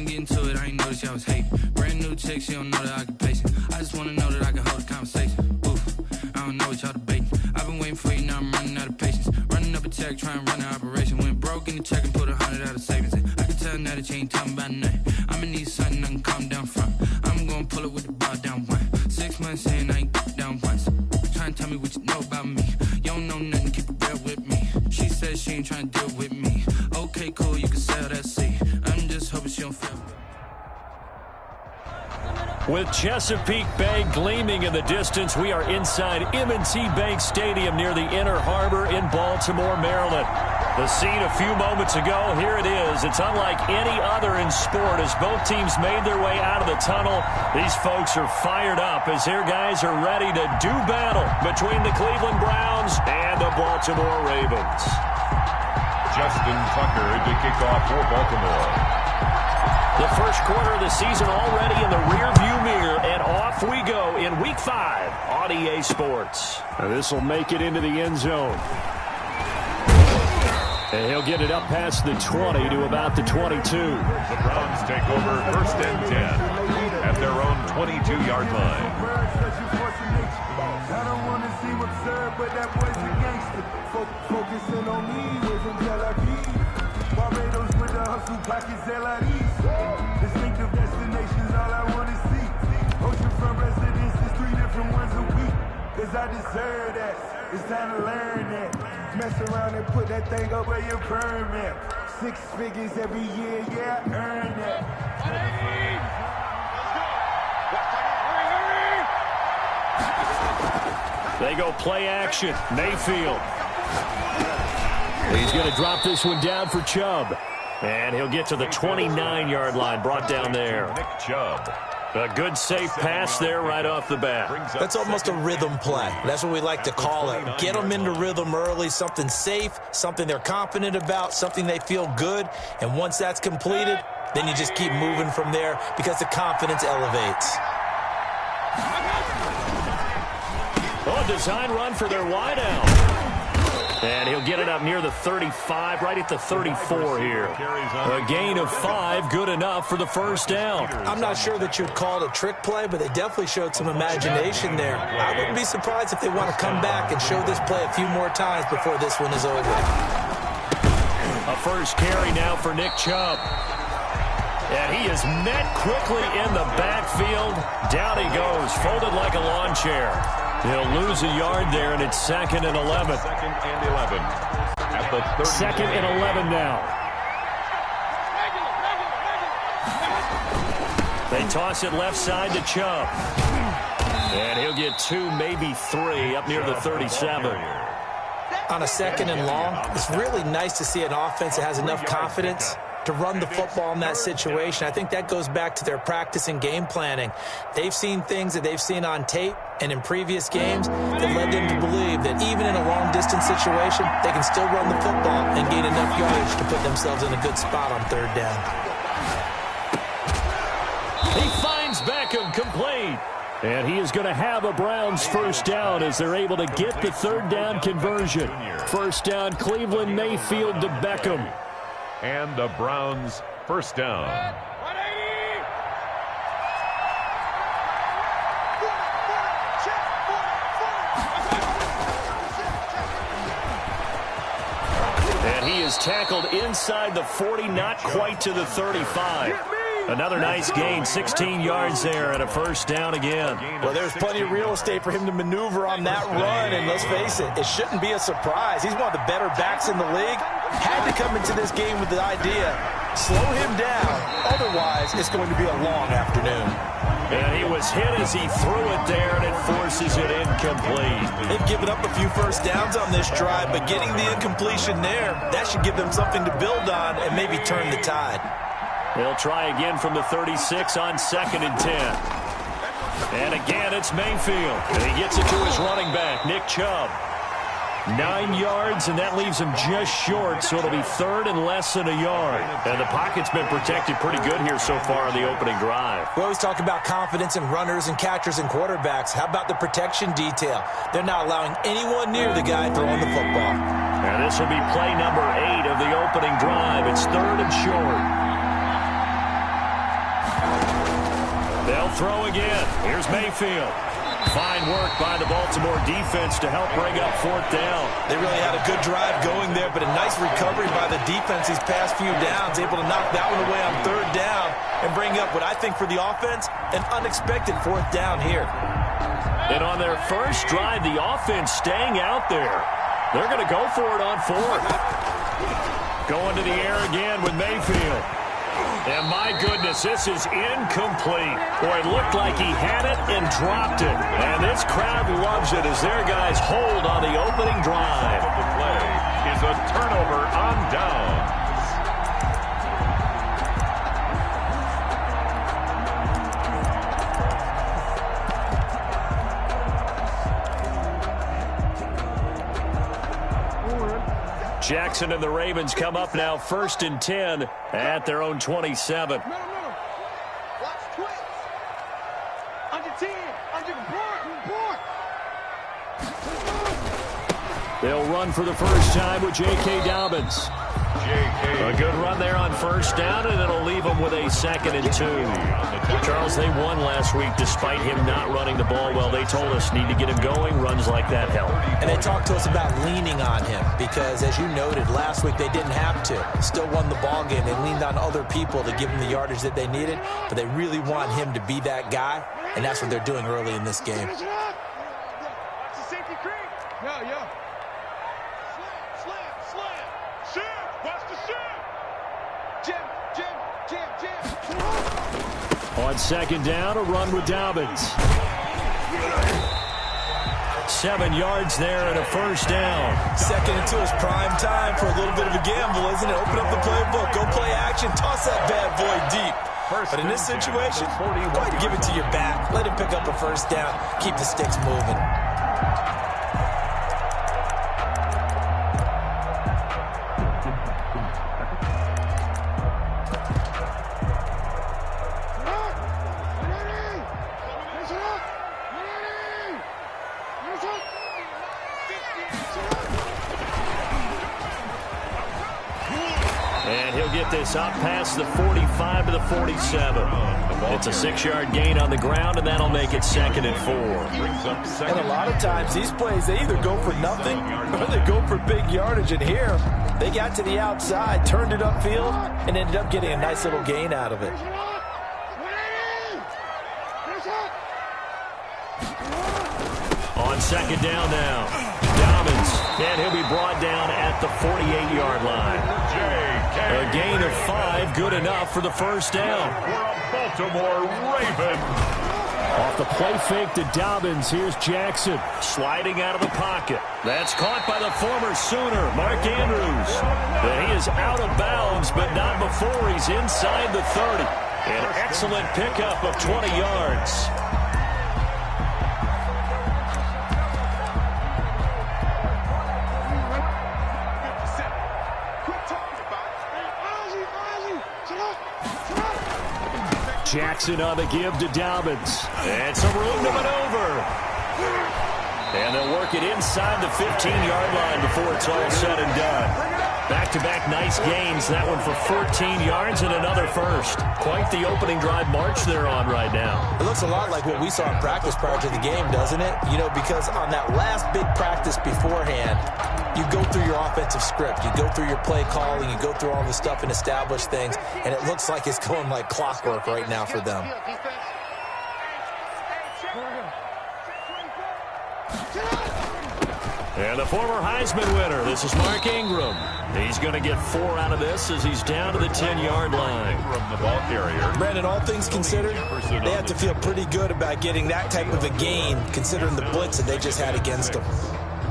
trying to get into it, I ain't noticed y'all was hating. Brand new chick, she don't know that I can pace it. I just wanna know that I can hold a conversation. Oof, I don't know what y'all debating. I've been waiting for you, now I'm running out of patience. Running up a check, trying to run an operation. Went broke in the check and put 100 out of savings in. I can tell now that you ain't talking about nothing. I'ma need something I can calm down from. I'm gonna pull it with the bar down one. 6 months in, I ain't down once. Trying to tell me what you know about me. You don't know nothing, keep it real with me. She said she ain't trying to deal with me. Okay, cool, you can sell that seat. I'm just hoping she don't feel. With Chesapeake Bay gleaming in the distance, we are inside M&T Bank Stadium near the Inner Harbor in Baltimore, Maryland. The scene a few moments ago, here it is. It's unlike any other in sport as both teams made their way out of the tunnel. These folks are fired up as their guys are ready to do battle between the Cleveland Browns and the Baltimore Ravens. Justin Tucker to kick off for Baltimore. The first quarter of the season already in the rearview mirror, and off we go in Week 5 on EA Sports. This will make it into the end zone. And he'll get it up past the 20 to about the 22. The Browns take over 1st and 10 at their own 22-yard line. I don't want to seem absurd, but that boy's a gangster. Focusing on me, we're from Tel Aviv. Barbados with the hustle pockets, LIDs. Distinctive destinations, all I want to see. Oceanfront residences, 3 different ones a week. Cause I deserve that. It's time to learn that. Mess around and put that thing up where your permit. 6 figures every year, yeah, I earn that. They go play action. Mayfield. He's going to drop this one down for Chubb. And he'll get to the 29-yard line, brought down there. Nick Chubb. A good safe pass there right off the bat. That's almost a rhythm play. That's what we like to call it. Get them into rhythm early, something safe, something they're confident about, something they feel good. And once that's completed, then you just keep moving from there because the confidence elevates. Oh, design run for their wideout. And he'll get it up near the 35, right at the 34 here. A gain of 5, good enough for the first down. I'm not sure that you'd call it a trick play, but they definitely showed some imagination there. I wouldn't be surprised if they want to come back and show this play a few more times before this one is over. A first carry now for Nick Chubb. And he is met quickly in the backfield. Down he goes, folded like a lawn chair. He'll lose a yard there, and it's 2nd and 11. 2nd and 11. At the 2nd and 11 now. They toss it left side to Chubb. And he'll get 2, maybe 3, up near the 37. On a 2nd and long, it's really nice to see an offense that has enough confidence to run the football in that situation. I think that goes back to their practice and game planning. They've seen things that they've seen on tape and in previous games that led them to believe that even in a long-distance situation, they can still run the football and gain enough yardage to put themselves in a good spot on 3rd down. He finds Beckham complete. And he is going to have a Browns first down as they're able to get the 3rd down conversion. First down, Cleveland, Mayfield to Beckham. And the Browns first down. And he is tackled inside the 40, not quite to the 35. Another nice gain, 16 yards there, and a first down again. Well, there's plenty of real estate for him to maneuver on that run, and let's face it, it shouldn't be a surprise. He's one of the better backs in the league. Had to come into this game with the idea, slow him down, otherwise it's going to be a long afternoon. And he was hit as he threw it there, and it forces it incomplete. They've given up a few first downs on this drive, but getting the incompletion there, that should give them something to build on and maybe turn the tide. They'll try again from the 36 on 2nd and 10. And again, it's Mayfield. And he gets it to his running back, Nick Chubb. 9 yards, and that leaves him just short, so it'll be 3rd and less than a yard. And the pocket's been protected pretty good here so far on the opening drive. We always talk about confidence in runners and catchers and quarterbacks. How about the protection detail? They're not allowing anyone near the guy throwing the football. And this will be play number 8 of the opening drive. It's 3rd and short. They'll throw again. Here's Mayfield. Fine work by the Baltimore defense to help bring up 4th down. They really had a good drive going there, but a nice recovery by the defense these past few downs, able to knock that one away on 3rd down and bring up what I think for the offense, an unexpected 4th down here. And on their first drive, the offense staying out there. They're going to go for it on 4th. Going to the air again with Mayfield. And my goodness, this is incomplete. Boy, it looked like he had it and dropped it. And this crowd loves it as their guys hold on the opening drive. The play is a turnover on downs. Jackson and the Ravens come up now 1st and 10 at their own 27. No. Watch twins. Under 10. Under report. They'll run for the first time with J.K. Dobbins. A good run there on 1st down, and it'll leave them with a 2nd and 2. Charles, they won last week despite him not running the ball well. They told us need to get him going. Runs like that help. And they talked to us about leaning on him because, as you noted, last week they didn't have to. Still won the ball game. They leaned on other people to give them the yardage that they needed, but they really want him to be that guy, and that's what they're doing early in this game. Watch the safety creep. Yeah. Slam. Shift. Watch the shift. Jim. On 2nd down, a run with Dobbins. 7 yards there and a 1st down. 2nd and 2 is prime time for a little bit of a gamble, isn't it? Open up the playbook, go play action, toss that bad boy deep. But in this situation, go ahead and give it to your back. Let him pick up a 1st down. Keep the sticks moving. And he'll get this up past the 45 to the 47. It's a 6-yard gain on the ground, and that'll make it 2nd and 4. And a lot of times, these plays, they either go for nothing or they go for big yardage. And here, they got to the outside, turned it upfield, and ended up getting a nice little gain out of it. On 2nd down now, Dobbins, and he'll be brought down at the 48-yard line. A gain of 5, good enough for the 1st down. Baltimore Ravens. Off the play fake to Dobbins, here's Jackson. Sliding out of the pocket. That's caught by the former Sooner, Mark Andrews. And he is out of bounds, but not before he's inside the 30. An excellent pickup of 20 yards. Jackson on the give to Dobbins. And some room to maneuver. And they'll work it inside the 15-yard line before it's all said and done. Back-to-back nice gains. That one for 14 yards and another 1st. Quite the opening drive march they're on right now. It looks a lot like what we saw in practice prior to the game, doesn't it? You know, because on that last big practice beforehand, you go through your offensive script. You go through your play calling. You go through all the stuff and establish things. And it looks like it's going like clockwork right now for them. And the former Heisman winner, this is Mark Ingram. He's going to get 4 out of this as he's down to the 10-yard line. From the ball carrier. Brandon, all things considered, they have to feel pretty good about getting that type of a gain, considering the blitz that they just had against them.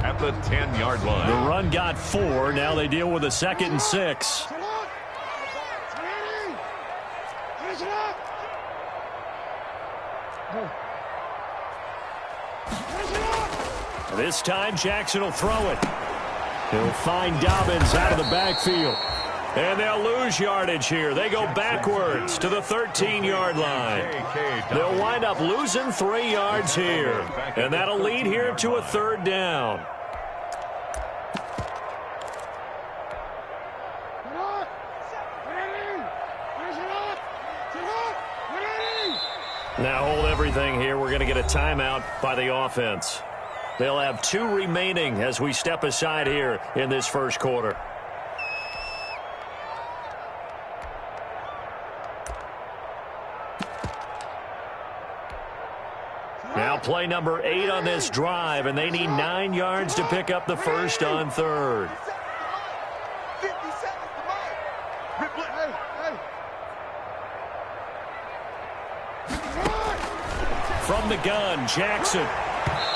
At the 10-yard line. The run got 4. Now they deal with a 2nd and 6. This time, Jackson will throw it. He'll find Dobbins out of the backfield. And they'll lose yardage here. They go backwards to the 13-yard line. They'll wind up losing 3 yards here. And that'll lead here to a 3rd down. Now hold everything here. We're going to get a timeout by the offense. They'll have 2 remaining as we step aside here in this first quarter. Now play number 8 on this drive, and they need 9 yards to pick up the first on 3rd. From the gun, Jackson.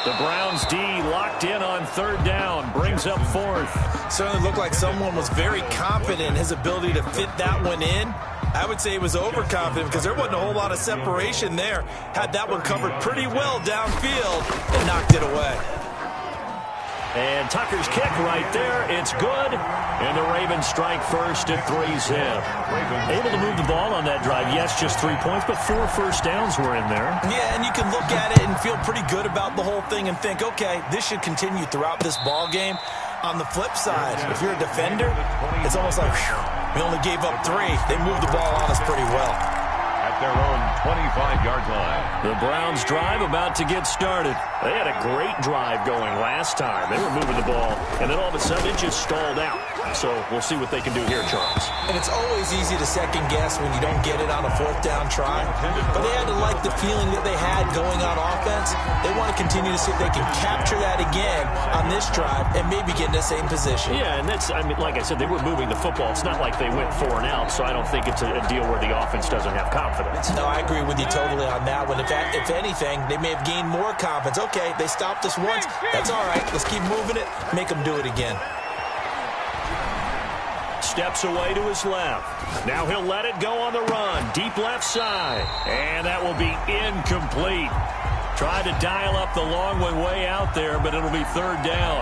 The Browns D locked in on 3rd down, brings up 4th. Certainly looked like someone was very confident in his ability to fit that one in. I would say he was overconfident because there wasn't a whole lot of separation there. Had that one covered pretty well downfield and knocked it away. And Tucker's kick right there. It's good. And the Ravens strike first at 3-zip. Able to move the ball on that drive. Yes, just 3 points, but 4 first downs were in there. Yeah, and you can look at it and feel pretty good about the whole thing and think, okay, this should continue throughout this ball game. On the flip side, if you're a defender, it's almost like, whew, we only gave up 3. They moved the ball on us pretty well. At their own 25-yard line. The Browns drive about to get started. They had a great drive going last time. They were moving the ball, and then all of a sudden it just stalled out. So we'll see what they can do here, Charles. And it's always easy to second guess when you don't get it on a 4th down try. But they had to like the feeling that they had going on offense. They want to continue to see if they can capture that again on this drive and maybe get in the same position. Yeah, and that's, I mean, like I said, they were moving the football. It's not like they went 4 and out, so I don't think it's a deal where the offense doesn't have confidence. No, I agree with you totally on that one. If anything, they may have gained more confidence. Okay, they stopped us once. That's all right. Let's keep moving it. Make them do it again. Steps away to his left. Now he'll let it go on the run. Deep left side. And that will be incomplete. Tried to dial up the long one way out there, but it'll be 3rd down.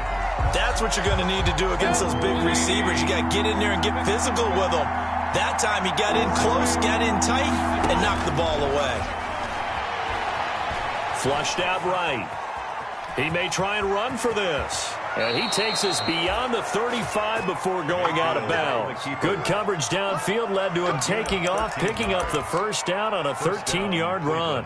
That's what you're going to need to do against those big receivers. You got to get in there and get physical with them. That time he got in close, got in tight, and knocked the ball away. Flushed out right. He may try and run for this. And he takes us beyond the 35 before going out of bounds. Good coverage downfield led to him taking off, picking up the first down on a 13-yard run.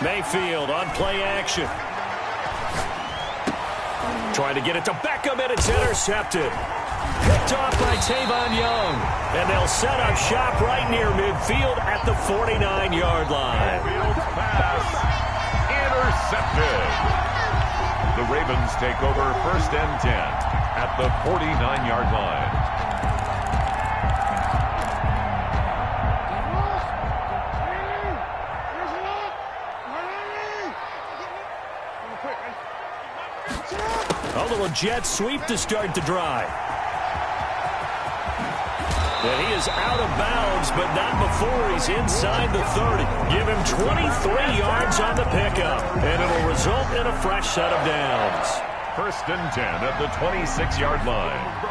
Mayfield on play action. Trying to get it to Beckham, and it's intercepted. Picked off by Tavon Young. And they'll set up shop right near midfield at the 49-yard line. Field's pass intercepted. The Ravens take over 1st and 10 at the 49-yard line. A little jet sweep to start the drive. And he is out of bounds, but not before he's inside the 30. Give him 23 yards on the pickup, and it'll result in a fresh set of downs. 1st and 10 at the 26-yard line.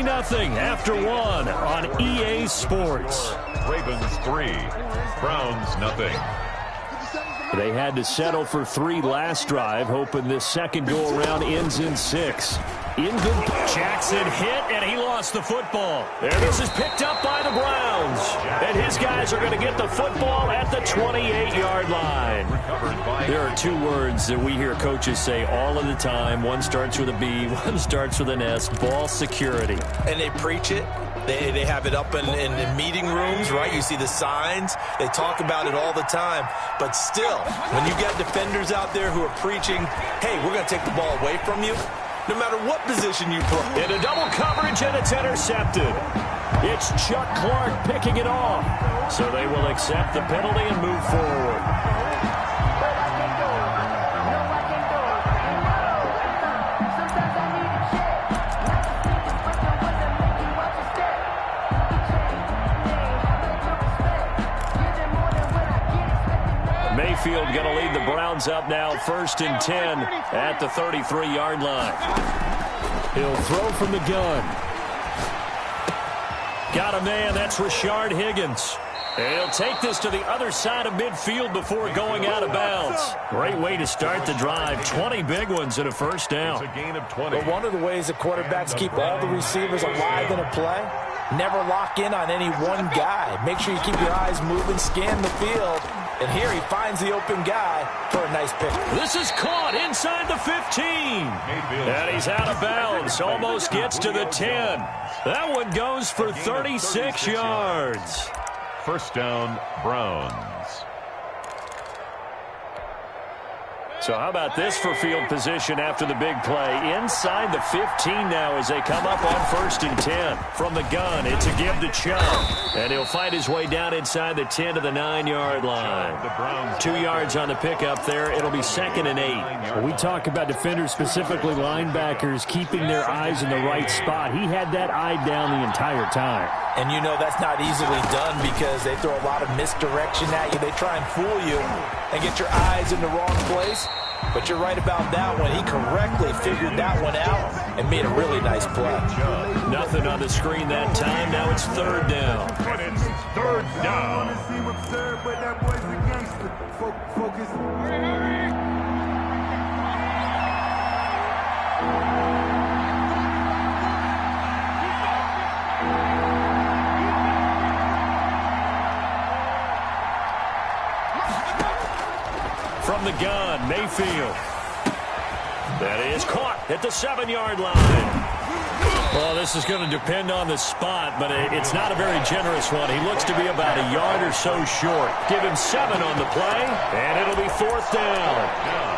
Nothing after 1 on EA Sports. Ravens 3, Browns nothing. They had to settle for 3 last drive, hoping this second go-around ends in 6. In good, Jackson hit, and he lost the football. And this is picked up by the Browns. And his guys are going to get the football at the 28-yard line. There are 2 words that we hear coaches say all of the time. One starts with a B, one starts with an S, ball security. And they preach it. They have it up in meeting rooms, right? You see the signs. They talk about it all the time. But still, when you got defenders out there who are preaching, hey, we're going to take the ball away from you, no matter what position you play. In a double coverage, and it's intercepted. It's Chuck Clark picking it off. So they will accept the penalty and move forward. Mayfield Field going to lead the Browns up now 1st and 10 at the 33-yard line. He'll throw from the gun. Got a man. That's Rashard Higgins. He'll take this to the other side of midfield before going out of bounds. Great way to start the drive. 20 big ones and a first down. It's a gain of 20. But one of the ways that quarterbacks keep all the receivers alive in a play, never lock in on any one guy. Make sure you keep your eyes moving, scan the field. And here he finds the open guy for a nice pick. This is caught inside the 15. And he's out of bounds. Almost gets to the 10. That one goes for 36 yards. First down, Browns. So how about this for field position after the big play? Inside the 15 now as they come up on 1st and 10. From the gun, it's a give to Chubb. And he'll fight his way down inside the 10 to the 9-yard line. 2 yards on the pickup there. It'll be 2nd and 8. Well, we talk about defenders, specifically linebackers, keeping their eyes in the right spot. He had that eye down the entire time. And you know that's not easily done because they throw a lot of misdirection at you. They try and fool you and get your eyes in the wrong place. But you're right about that one. He correctly figured that one out and made a really nice play. Nothing on the screen that time. Now it's 3rd down. And it's 3rd down. From the gun, Mayfield. That is caught at the 7-yard line. Well, this is going to depend on the spot, but it's not a very generous one. He looks to be about a yard or so short. Give him 7 on the play, and it'll be 4th down.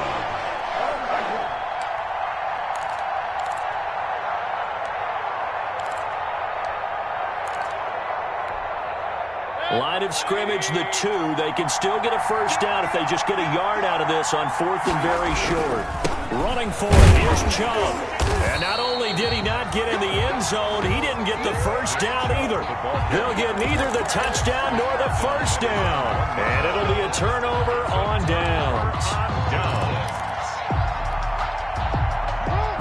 Line of scrimmage, the 2. They can still get a first down if they just get a yard out of this on 4th and very short. Running for it, here's Chubb. And not only did he not get in the end zone, he didn't get the first down either. He'll get neither the touchdown nor the first down. And it'll be a turnover on downs.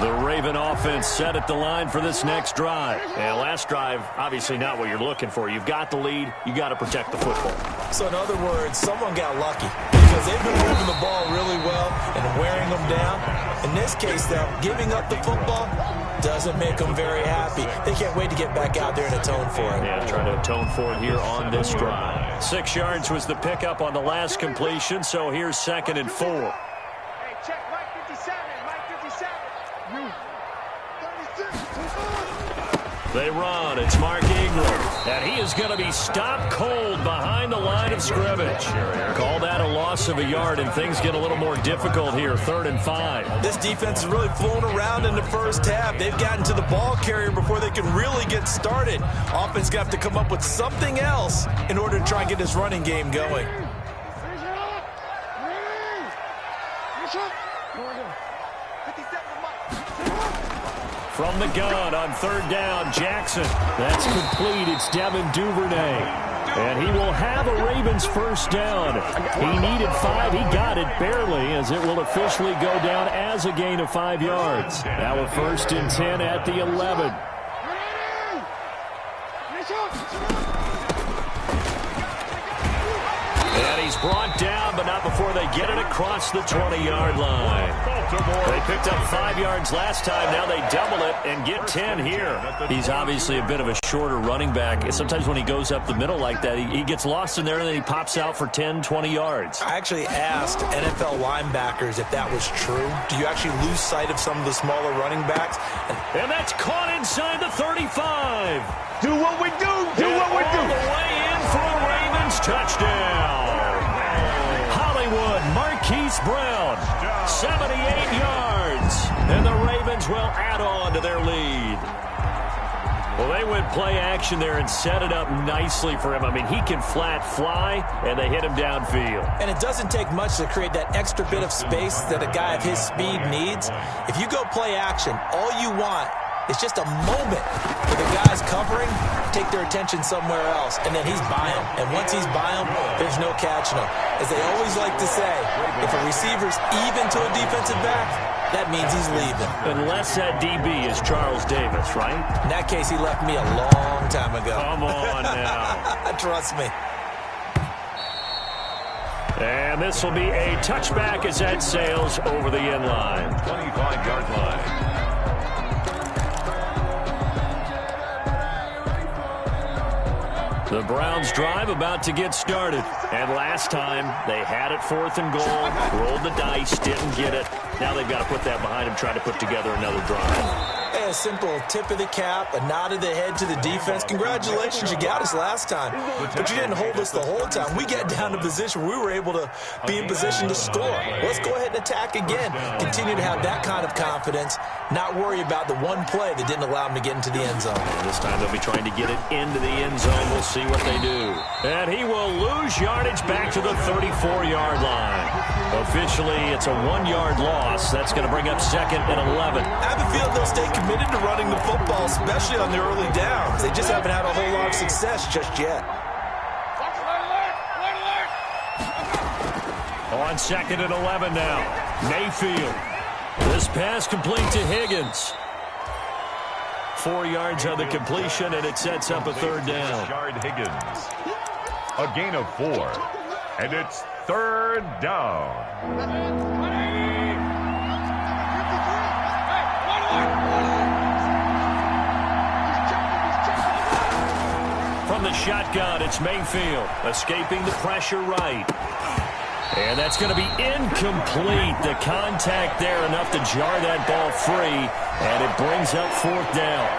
The Raven offense set at the line for this next drive. And last drive, obviously not what you're looking for. You've got the lead. You got to protect the football. So in other words, someone got lucky because they've been moving the ball really well and wearing them down. In this case, though, giving up the football doesn't make them very happy. They can't wait to get back out there and atone for it. Yeah, trying to atone for it here on this drive. 6 yards was the pickup on the last completion, so here's 2nd and 4. They run. It's Mark Ingram. And he is going to be stopped cold behind the line of scrimmage. Call that a loss of a yard, and things get a little more difficult here. 3rd and 5. This defense has really flown around in the first half. They've gotten to the ball carrier before they can really get started. Offense going to have to come up with something else in order to try and get this running game going. From the gun on 3rd down, Jackson. That's complete. It's Devin Duvernay. And he will have a Ravens first down. He needed 5. He got it barely, as it will officially go down as a gain of 5 yards. Now a 1st and 10 at the 11. And he's brought down, but not before they get it across the 20-yard line. They picked up 5 yards last time. Now they double it and get 10 here. He's obviously a bit of a shorter running back. Sometimes when he goes up the middle like that, he gets lost in there, and then he pops out for 10, 20 yards. I actually asked NFL linebackers if that was true. Do you actually lose sight of some of the smaller running backs? And that's caught inside the 35. Do what we do. Do what we do. All the way in for a Ravens touchdown. Hollywood, Marquise Brown, 78 yards. And the Ravens will add on to their lead. Well, they went play action there and set it up nicely for him. I mean, he can flat fly, and they hit him downfield. And it doesn't take much to create that extra bit of space that a guy of his speed needs. If you go play action, all you want It's just a moment for the guys covering take their attention somewhere else, and then he's by him. And once he's by him, there's no catching him. As they always like to say, if a receiver's even to a defensive back, that means he's leaving. Unless that DB is Charles Davis, right? In that case, he left me a long time ago. Come on now. Trust me. And this will be a touchback as that sails over the end line. 25-yard line. The Browns drive about to get started. And last time, they had it 4th and goal, rolled the dice, didn't get it. Now they've got to put that behind them, try to put together another drive. Hey, a simple tip of the cap, a nod of the head to the defense. Congratulations, you got us last time. But you didn't hold us the whole time. We got down to position where we were able to be in position to score. Let's go ahead and attack again. Continue to have that kind of confidence, not worry about the one play that didn't allow them to get into the end zone. And this time they'll be trying to get it into the end zone. We'll see what they do. And he will lose yardage back to the 34-yard line. Officially, it's a 1-yard loss. That's going to bring up 2nd and 11. I have a feeling they'll stay committed to running the football, especially on the early downs. They just haven't had a whole lot of success just yet. On 2nd and 11 now. Mayfield. This pass complete to Higgins. 4 yards on the completion, and it sets up a 3rd down. Yard Higgins. A gain of 4. And it's 3rd down. From the shotgun, it's Mayfield, escaping the pressure right. And that's going to be incomplete. The contact there enough to jar that ball free, and it brings up 4th down.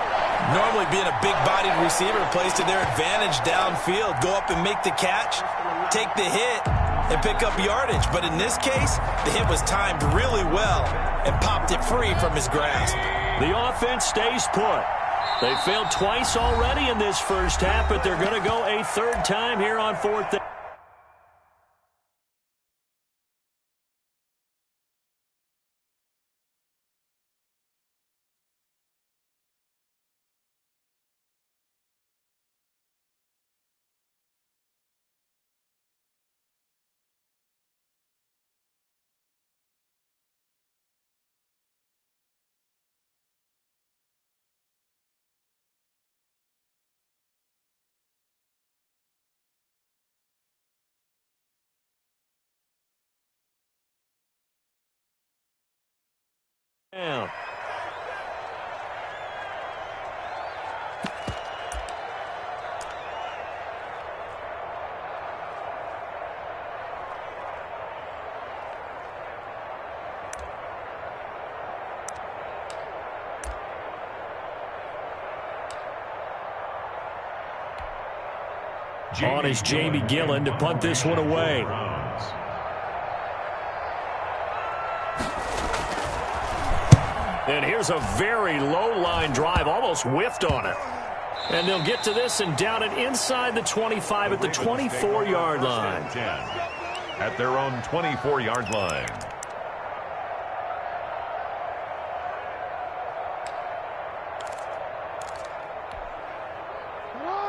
Normally being a big-bodied receiver plays to their advantage downfield. Go up and make the catch, take the hit, and pick up yardage. But in this case, the hit was timed really well and popped it free from his grasp. The offense stays put. They failed twice already in this first half, but they're going to go a 3rd time here on 4th down. Down. On is Jamie Gillen to punt this one away. And here's a very low-line drive, almost whiffed on it. And they'll get to this and down it inside the 25 at the 24-yard line. At their own 24-yard line.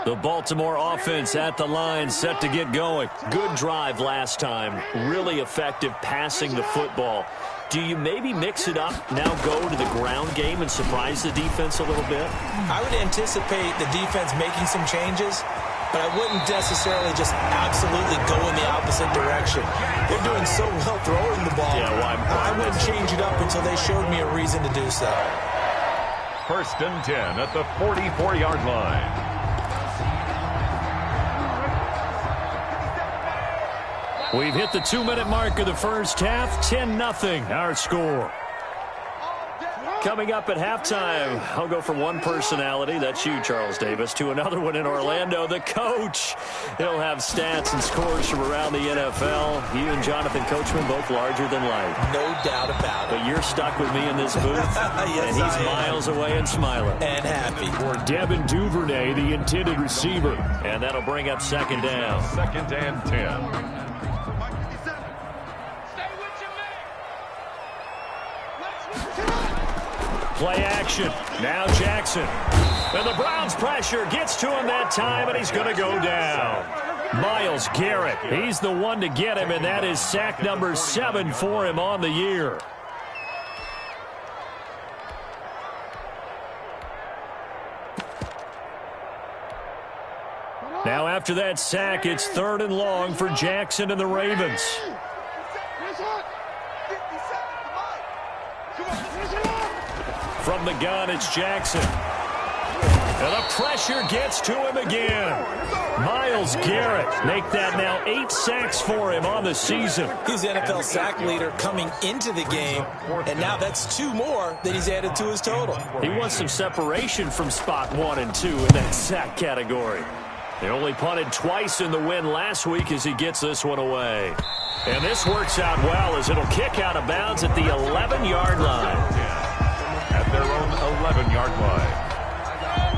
The Baltimore offense at the line, set to get going. Good drive last time. Really effective passing the football. Do you maybe mix it up, now go to the ground game and surprise the defense a little bit? I would anticipate the defense making some changes, but I wouldn't necessarily just absolutely go in the opposite direction. They're doing so well throwing the ball. Yeah, I wouldn't change it up until they showed me a reason to do so. 1st and 10 at the 44-yard line. We've hit the 2-minute mark of the first half. 10-0 our score. Coming up at halftime, I'll go from one personality, that's you, Charles Davis, to another one in Orlando, the coach. He'll have stats and scores from around the NFL. You and Jonathan Coachman, both larger than life. No doubt about it. But you're stuck with me in this booth, yes, and he's miles away and smiling. And happy. For Devin Duvernay, the intended receiver. And that'll bring up 2nd down. 2nd and 10. Play action. Now Jackson. And the Browns pressure gets to him that time, and he's going to go down. Myles Garrett, he's the one to get him, and that is sack number 7 for him on the year. Now after that sack, it's 3rd and long for Jackson and the Ravens. From the gun, it's Jackson. And the pressure gets to him again. Myles Garrett make that now 8 sacks for him on the season. He's the NFL sack leader coming into the game, and now that's 2 more that he's added to his total. He wants some separation from spot 1 and 2 in that sack category. They only punted twice in the win last week as he gets this one away. And this works out well as it'll kick out of bounds at the 11-yard line. At their own 11-yard line.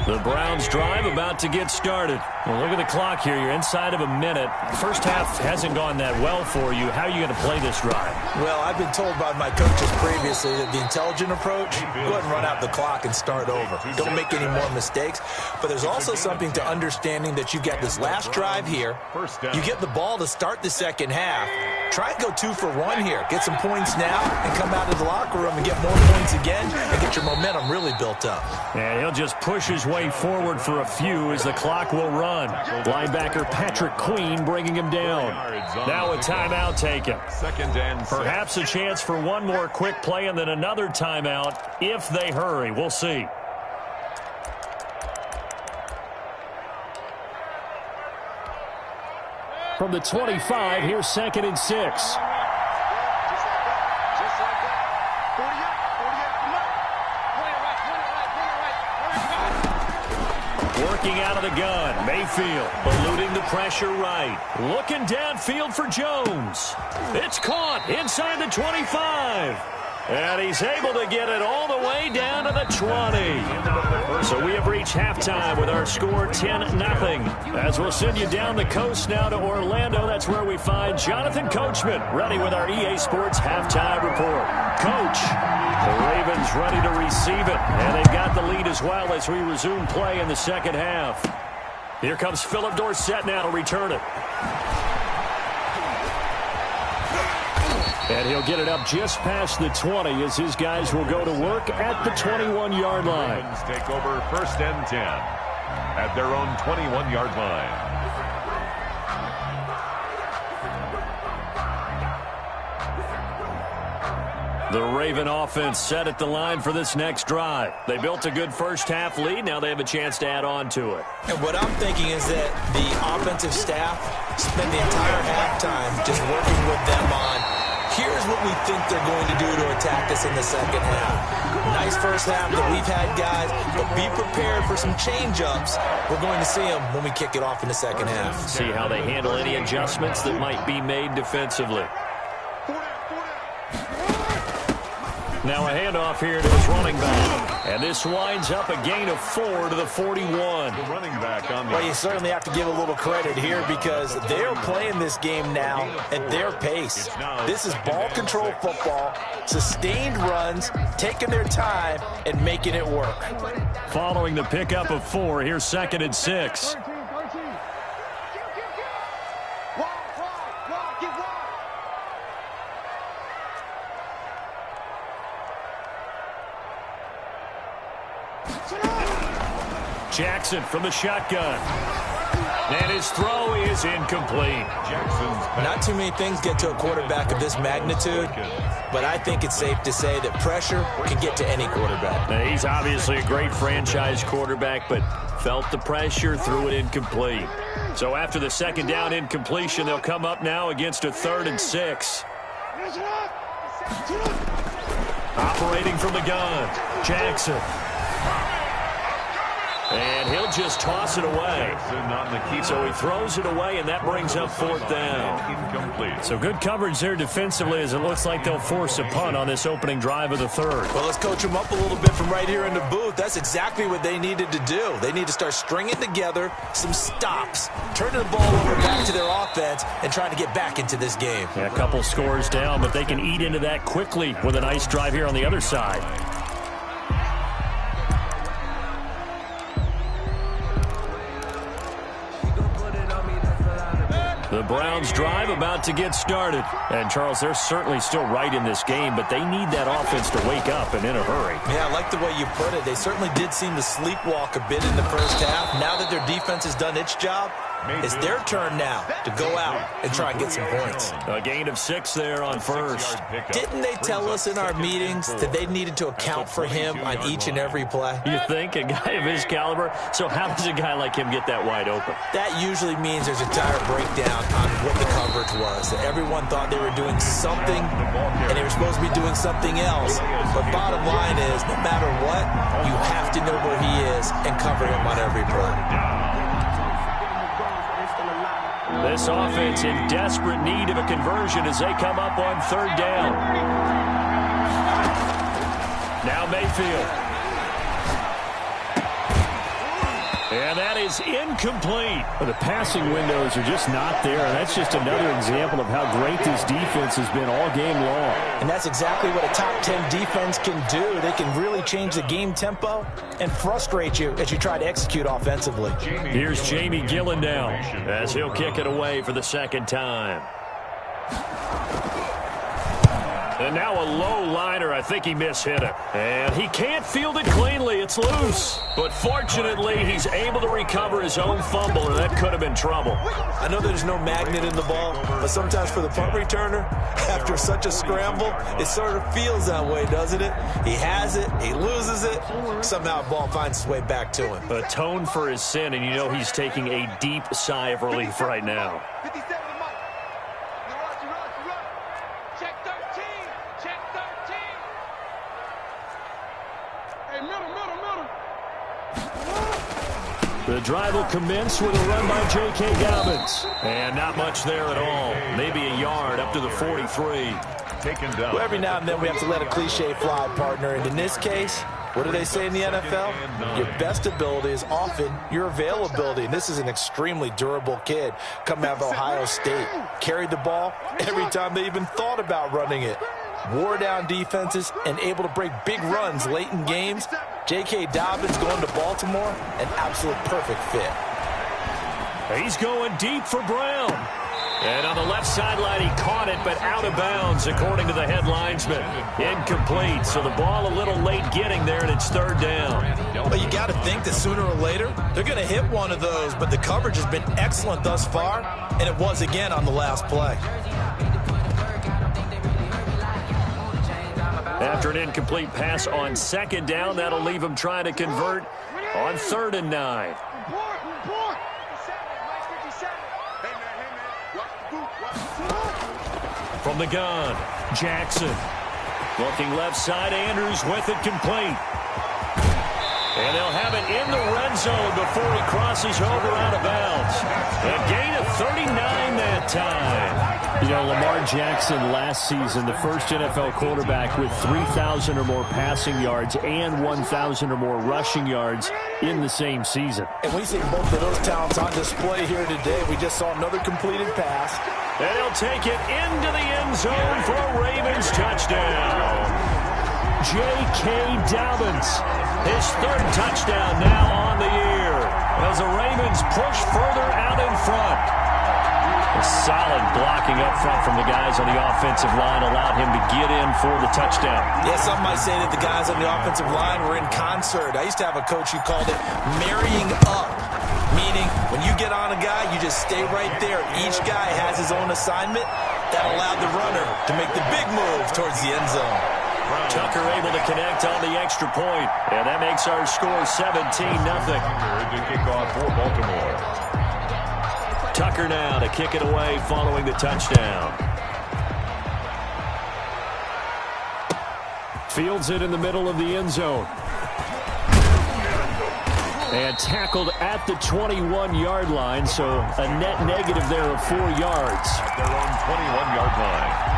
The Browns drive about to get started. Well, look at the clock here. You're inside of a minute. First half hasn't gone that well for you. How are you going to play this drive? Well, I've been told by my coaches previously that the intelligent approach, go ahead and run out the clock and start over. Don't make any more mistakes. But there's also something to understanding that you get this last drive here. You get the ball to start the second half. Try and go 2 for 1 here. Get some points now and come out of the locker room and get more points again and get your momentum really built up. And he'll just push his way forward for a few as the clock will run. Linebacker Patrick Queen bringing him down. Now a timeout taken. 2nd and 6. Perhaps a chance for one more quick play and then another timeout if they hurry. We'll see. From the 25, here's 2nd and 6. Working out of the gun, Mayfield eluding the pressure right. Looking downfield for Jones. It's caught inside the 25. And he's able to get it all the way down to the 20. So we have reached halftime with our score 10-0. As we'll send you down the coast now to Orlando, that's where we find Jonathan Coachman ready with our EA Sports halftime report. Coach, the Ravens ready to receive it, and they've got the lead as well as we resume play in the second half. Here comes Philip Dorsett now to return it. And he'll get it up just past the 20 as his guys will go to work at the 21-yard line. Take over 1st and 10 at their own 21-yard line. The Raven offense set at the line for this next drive. They built a good first half lead. Now they have a chance to add on to it. And what I'm thinking is that the offensive staff spend the entire halftime just working with them on here's what we think they're going to do to attack us in the second half. Nice first half that we've had, guys, but be prepared for some change-ups. We're going to see them when we kick it off in the second half. See how they handle any adjustments that might be made defensively. Now a handoff here to his running back. And this winds up a gain of 4 to the 41. The running back on the well, you certainly have to give a little credit here because they're playing this game now at their pace. This is ball control football, sustained runs, taking their time, and making it work. Following the pickup of 4, here's 2nd and 6. Jackson from the shotgun. And his throw is incomplete. Not too many things get to a quarterback of this magnitude, but I think it's safe to say that pressure can get to any quarterback. Now, he's obviously a great franchise quarterback, but felt the pressure, threw it incomplete. So after the second down incompletion, they'll come up now against a 3rd and 6. Operating from the gun, Jackson. And he'll just toss it away. So he throws it away, and that brings up 4th down. So good coverage there defensively as it looks like they'll force a punt on this opening drive of the 3rd. Well, let's coach them up a little bit from right here in the booth. That's exactly what they needed to do. They need to start stringing together some stops, turning the ball over back to their offense, and trying to get back into this game. Yeah, a couple scores down, but they can eat into that quickly with a nice drive here on the other side. Browns drive about to get started. And, Charles, they're certainly still right in this game, but they need that offense to wake up and in a hurry. Yeah, I like the way you put it. They certainly did seem to sleepwalk a bit in the first half. Now that their defense has done its job, it's their turn now to go out and try and get some points. A gain of 6 there on first. Didn't they tell us in our meetings that they needed to account for him on each and every play? You think? A guy of his caliber? So how does a guy like him get that wide open? That usually means there's a tire breakdown on what the coverage was. That everyone thought they were doing something, and they were supposed to be doing something else. But bottom line is, no matter what, you have to know where he is and cover him on every play. This offense in desperate need of a conversion as they come up on third down. Now Mayfield. And that is incomplete. Well, the passing windows are just not there. And that's just another example of how great this defense has been all game long. And that's exactly what a top 10 defense can do. They can really change the game tempo and frustrate you as you try to execute offensively. Here's Jamie Gillen now as he'll kick it away for the second time. And now a low liner. I think he mishit it. And he can't field it cleanly. It's loose. But fortunately, he's able to recover his own fumble, or that could have been trouble. I know there's no magnet in the ball, but sometimes for the punt returner, after such a scramble, it sort of feels that way, doesn't it? He has it, he loses it, somehow the ball finds its way back to him. Atone for his sin, and you know he's taking a deep sigh of relief right now. The drive will commence with a run by J.K. Dobbins. And not much there at all. Maybe a yard up to the 43. Taken down. Well, every now and then we have to let a cliche fly, partner. And in this case, what do they say in the NFL? Your best ability is often your availability. And this is an extremely durable kid coming out of Ohio State. Carried the ball every time they even thought about running it. Wore down defenses and able to break big runs late in games. J.K. Dobbins going to Baltimore, an absolute perfect fit. He's going deep for Brown. And on the left sideline, he caught it, but out of bounds, according to the head linesman. Incomplete, so the ball a little late getting there, and it's third down. Well, you got to think that sooner or later, they're going to hit one of those, but the coverage has been excellent thus far, and it was again on the last play. After an incomplete pass on second down, that'll leave him trying to convert on 3rd and 9. From the gun, Jackson. Looking left side, Andrews with it complete. And they'll have it in the red zone before he crosses over out of bounds. A gain of 39 that time. You know, Lamar Jackson last season, the first NFL quarterback with 3,000 or more passing yards and 1,000 or more rushing yards in the same season. And we see both of those talents on display here today. We just saw another completed pass. And he'll take it into the end zone for a Ravens touchdown. J.K. Dobbins. His 3rd touchdown now on the year as the Ravens push further out in front. A solid blocking up front from the guys on the offensive line allowed him to get in for the touchdown. Yeah, some might say that the guys on the offensive line were in concert. I used to have a coach who called it marrying up, meaning when you get on a guy, you just stay right there. Each guy has his own assignment. That allowed the runner to make the big move towards the end zone. Tucker able to connect on the extra point, and that makes our score 17-0. To kick off for Baltimore. Tucker now to kick it away following the touchdown. Fields it in the middle of the end zone. And tackled at the 21-yard line, so a net negative there of 4 yards. At their own 21-yard line.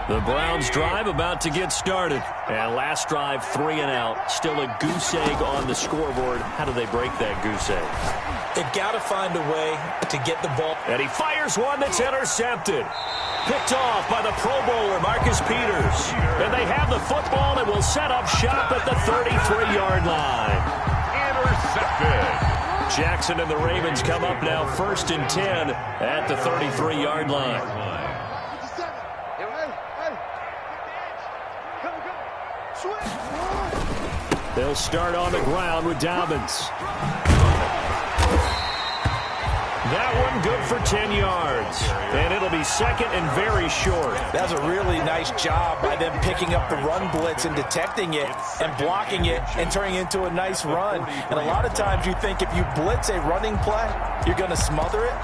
The Browns drive about to get started. And last drive, 3 and out. Still a goose egg on the scoreboard. How do they break that goose egg? They've got to find a way to get the ball. And he fires one that's intercepted. Picked off by the Pro Bowler, Marcus Peters. And they have the football and will set up shop at the 33-yard line. Intercepted. Jackson and the Ravens come up now 1st and 10 at the 33-yard line. They'll start on the ground with Dobbins. That one good for 10 yards. And it'll be 2nd and very short. That's a really nice job by them picking up the run blitz and detecting it and blocking it and turning it into a nice run. And a lot of times you think if you blitz a running play, you're going to smother it.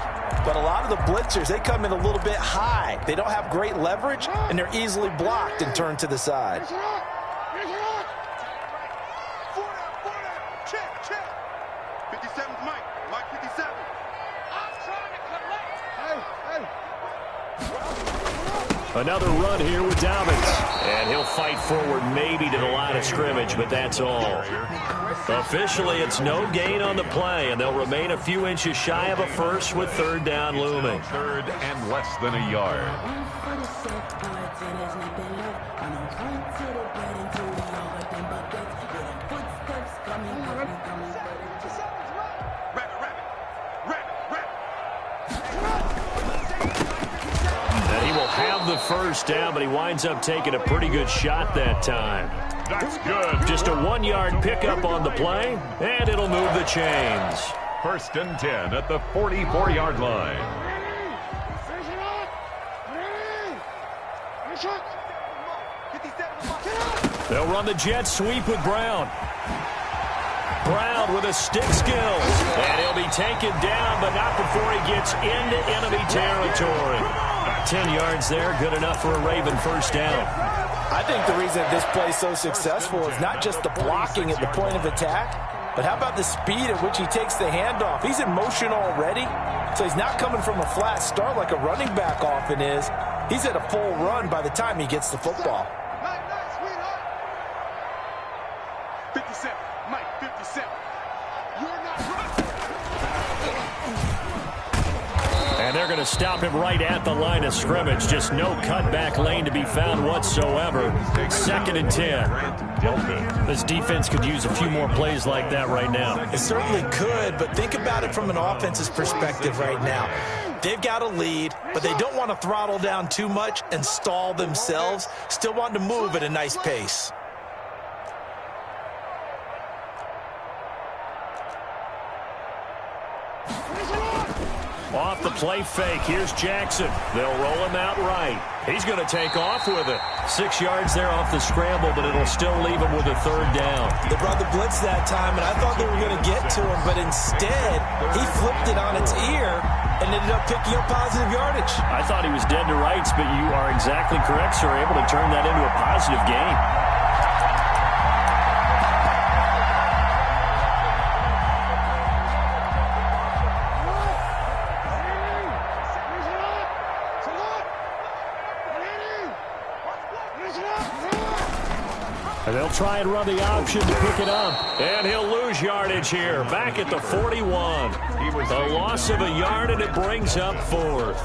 But a lot of the blitzers, they come in a little bit high. They don't have great leverage, and they're easily blocked and turned to the side. Another run here with Dobbins. And he'll fight forward maybe to the line of scrimmage, but that's all. Officially, it's no gain on the play, and they'll remain a few inches shy of a first with 3rd down looming. 3rd and less than a yard. Have the 1st down, but he winds up taking a pretty good shot that time. That's good. Just a 1-yard pickup on the play, and it'll move the chains. 1st and 10 at the 44-yard line. They'll run the jet sweep with Brown. Brown with a stick skills, and he'll be taken down, but not before he gets into enemy territory. 10 yards there, good enough for a Raven 1st down. I think the reason this play is so successful is not just the blocking at the point of attack, but how about the speed at which he takes the handoff? He's in motion already, so he's not coming from a flat start like a running back often is. He's at a full run by the time he gets the football. 57, Mike, 57. You're not right. And they're going to stop him right at the line of scrimmage. Just no cutback lane to be found whatsoever. 2nd and 10. This defense could use a few more plays like that right now. It certainly could, but think about it from an offense's perspective right now. They've got a lead, but they don't want to throttle down too much and stall themselves. Still want to move at a nice pace. Off the play fake. Here's Jackson. They'll roll him out right. He's going to take off with it. 6 yards there off the scramble, but it'll still leave him with a 3rd down. They brought the blitz that time, and I thought they were going to get to him, but instead, he flipped it on its ear and ended up picking up positive yardage. I thought he was dead to rights, but you are exactly correct, sir. Able to turn that into a positive gain. And they'll try and run the option to pick it up. And he'll lose yardage here. Back at the 41. A loss of a yard, and it brings up 4th.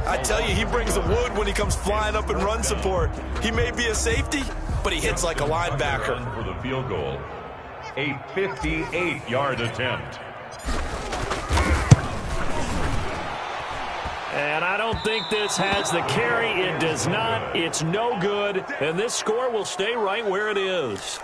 I tell you, he brings the wood when he comes flying up in run support. He may be a safety, but he hits like a linebacker. For the field goal. A 58-yard attempt. And I don't think this has the carry. It does not. It's no good. And this score will stay right where it is.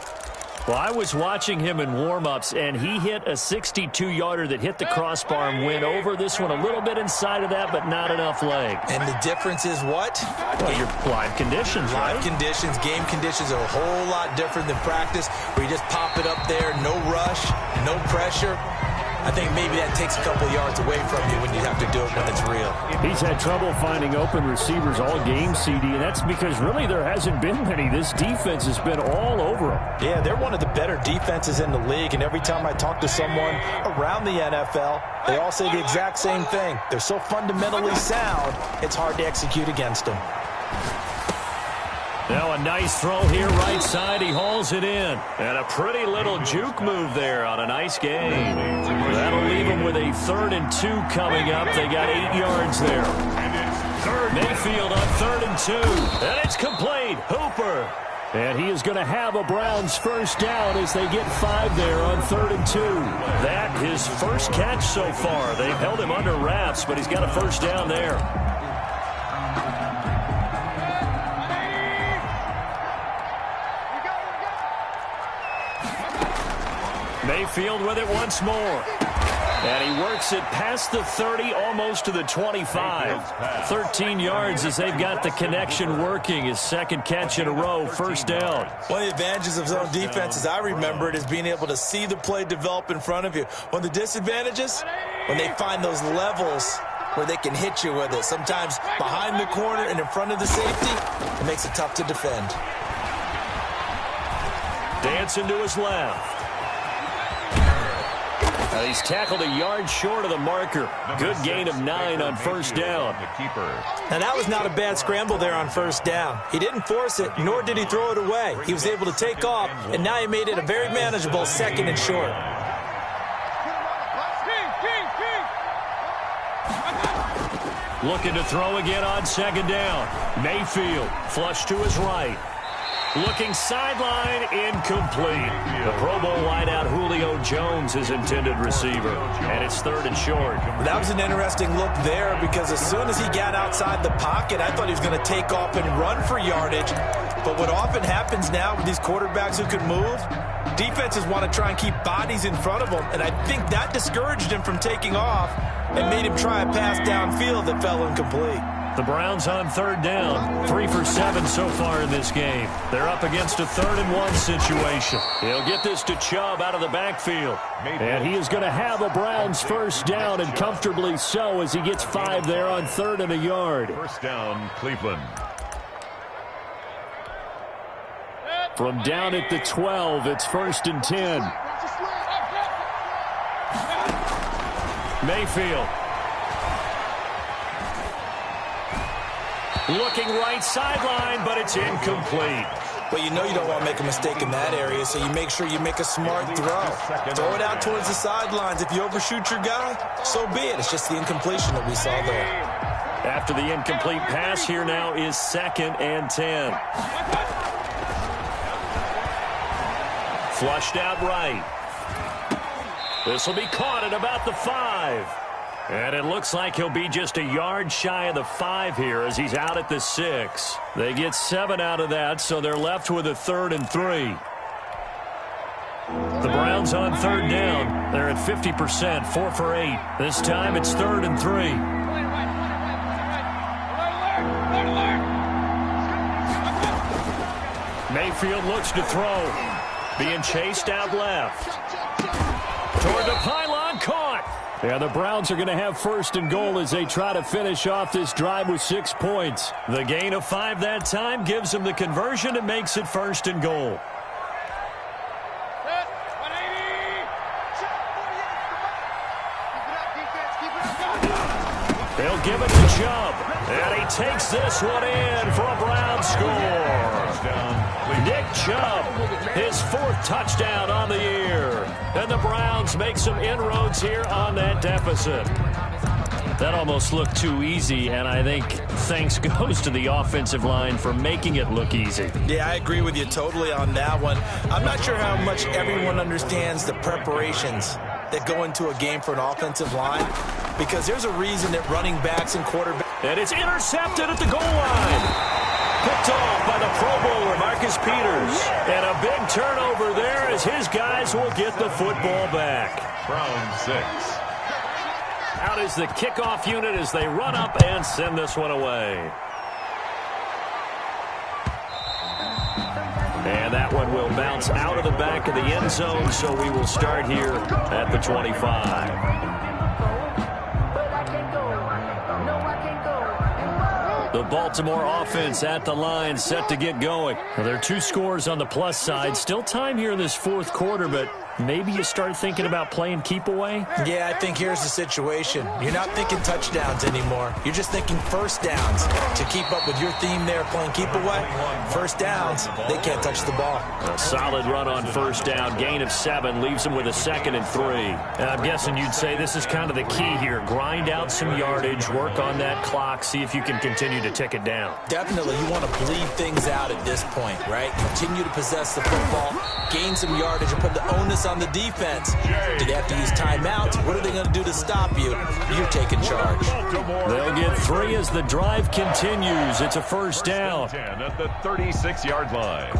Well, I was watching him in warm-ups, and he hit a 62-yarder that hit the crossbar and went over. This one a little bit inside of that, but not enough leg. And the difference is what? Well, your live conditions, right? Live conditions, game conditions are a whole lot different than practice, where you just pop it up there, no rush, no pressure. I think maybe that takes a couple yards away from you when you have to do it when it's real. He's had trouble finding open receivers all game, CD, and that's because really there hasn't been many. This defense has been all over him. Yeah, they're one of the better defenses in the league, and every time I talk to someone around the NFL, they all say the exact same thing. They're so fundamentally sound, it's hard to execute against them. Now a nice throw here right side. He hauls it in. And a pretty little juke move there on a nice gain. That'll leave him with a 3rd and 2 coming up. They got 8 yards there. Mayfield on 3rd and 2. And it's complete. Hooper. And he is going to have a Browns first down as they get 5 there on 3rd and 2. That his first catch so far. They've held him under wraps, but he's got a first down there. Mayfield with it once more. And he works it past the 30, almost to the 25. 13 yards as they've got the connection working. His second catch in a row, first down. One of the advantages of zone defense, as I remember it, is being able to see the play develop in front of you. One of the disadvantages, when they find those levels where they can hit you with it. Sometimes behind the corner and in front of the safety, it makes it tough to defend. Dancing to his left. He's tackled a yard short of the marker. Good gain of 9 on first down. Now, that was not a bad scramble there on first down. He didn't force it, nor did he throw it away. He was able to take off, and now he made it a very manageable 2nd and short. Looking to throw again on 2nd down. Mayfield, flush to his right. Looking sideline, incomplete. The Pro Bowl wideout Julio Jones, his intended receiver. And it's 3rd and short. That was an interesting look there because as soon as he got outside the pocket, I thought he was going to take off and run for yardage. But what often happens now with these quarterbacks who can move, defenses want to try and keep bodies in front of them. And I think that discouraged him from taking off and made him try a pass downfield that fell incomplete. The Browns on 3rd down. 3 for 7 so far in this game. They're up against a 3rd and 1 situation. He'll get this to Chubb out of the backfield. And he is going to have a Browns first down, and comfortably so, as he gets 5 there on 3rd and a yard. First down, Cleveland. From down at the 12, it's 1st and 10. Mayfield. Looking right sideline, but it's incomplete. Well, you know you don't want to make a mistake in that area, so you make sure you make a smart throw. Throw it out towards the sidelines. If you overshoot your guy, so be it. It's just the incompletion that we saw there. After the incomplete pass, here now is 2nd and 10. Flushed out right. This will be caught at about the 5. And it looks like he'll be just a yard shy of the 5 here as he's out at the 6. They get 7 out of that, so they're left with a 3rd and 3. The Browns on 3rd down. They're at 50%, 4 for 8. This time it's 3rd and 3. Mayfield looks to throw. Being chased out left. Toward the pylon, caught. Yeah, the Browns are going to have 1st and goal as they try to finish off this drive with 6 points. The gain of 5 that time gives them the conversion and makes it 1st and goal. They'll give it to Chubb. And he takes this one in for a Browns score. Nick Chubb, his 4th touchdown on the year. And the Browns make some inroads here on that deficit. That almost looked too easy, and I think thanks goes to the offensive line for making it look easy. Yeah, I agree with you totally on that one. I'm not sure how much everyone understands the preparations that go into a game for an offensive line, because there's a reason that running backs and quarterbacks... And it's intercepted at the goal line. Picked off by the Pro Bowler, Marcus Peters. And a big turnover there as his guys will get the football back. Browns 6. Out is the kickoff unit as they run up and send this one away. And that one will bounce out of the back of the end zone, so we will start here at the 25. The Baltimore offense at the line, set to get going. Well, there are 2 scores on the plus side. Still time here in this 4th quarter, but maybe you start thinking about playing keep away? Yeah, I think here's the situation. You're not thinking touchdowns anymore. You're just thinking first downs. To keep up with your theme there, playing keep away, first downs, they can't touch the ball. A solid run on first down. Gain of 7 leaves them with a 2nd and 3. And I'm guessing you'd say this is kind of the key here. Grind out some yardage, work on that clock, see if you can continue to tick it down. Definitely, you want to bleed things out at this point, right? Continue to possess the football, gain some yardage, and put the onus on the defense. Do they have to use timeouts? What are they going to do to stop you? You're taking charge. They'll get 3 as the drive continues. It's a first down. 10 at the 36-yard line.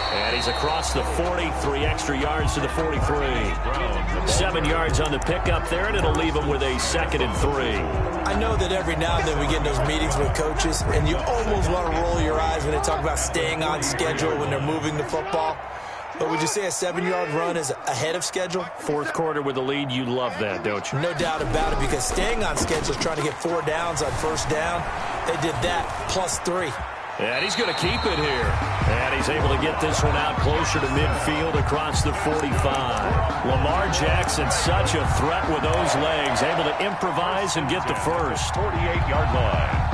And he's across the 40, 3 extra yards to the 43. 7 yards on the pickup there, and it'll leave him with a 2nd and 3. I know that every now and then we get in those meetings with coaches, and you almost want to roll your eyes when they talk about staying on schedule when they're moving the football. But would you say a 7-yard run is ahead of schedule? Fourth quarter with the lead, you love that, don't you? No doubt about it, because staying on schedule is trying to get 4 downs on first down. They did that, plus 3. And he's going to keep it here. And he's able to get this one out closer to midfield across the 45. Lamar Jackson, such a threat with those legs, able to improvise and get the first. 48-yard line.